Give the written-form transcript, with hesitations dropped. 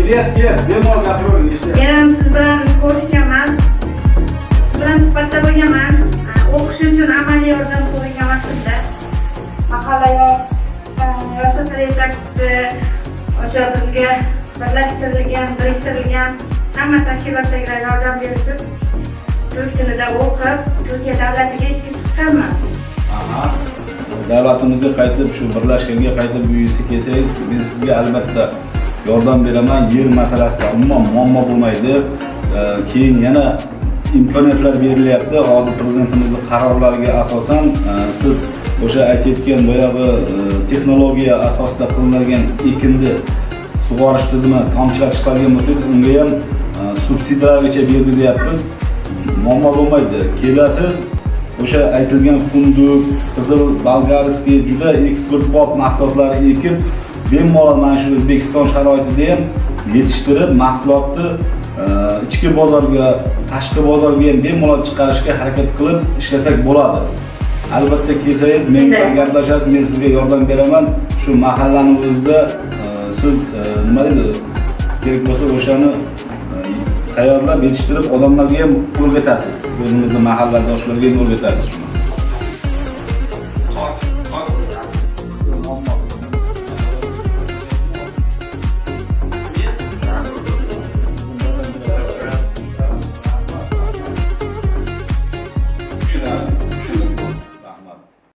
Kel, bemalol gapiravering, eshitayapman. Men ham siz bilan ko'rishganman. Siz bilan suhbatda bo'lganman. O'qish uchun amaliy yordam so'ragan vaqtda mahalla yoshlar yetakchisi o'sha bizga biriktirilgan hamma tashkilotdagilar yordam berishib, turk tilida o'qib, Turkiya davlatiga ishga chiqqanman. Davlatimizga qaytib, shu birlashganga qaytib uyingizga kelsangiz, men sizga albatta yordam beraman. Yer masalasida umuman muammo bo'lmaydi. Keyin yana imkoniyatlar berilyapti. Hozir prezidentimizning qarorlariga asosan siz o'sha aytayotgan boyagi texnologiya asosida qilinadigan ekinni sug'orish tizimi tomchilatib chiqargan bo'lsangiz, unga ham subsidiyalargacha bergizyapmiz. Muammo bo'lmaydi. Kelasiz, o'sha aytilgan funduq, qizil, bolgarskiy juda eksportbop mahsulotlarni ekib, bemalol mana shu O'zbekiston sharoitida ham yetishtirib, mahsulotni ichki bozorga, tashqi bozorga ham bemalol chiqarishga harakat qilib ishlasak bo'ladi. Albatta kelsangiz, men bilan gaplashasiz, men sizga yordam beraman. Shu mahallani o'zida siz nima deydi, kerak bo'lsa o'shani tayyorlab yetishtirib odamlarga ham o'rgatasiz. O'zimizning mahalladoshlarga ham o'rgatasiz.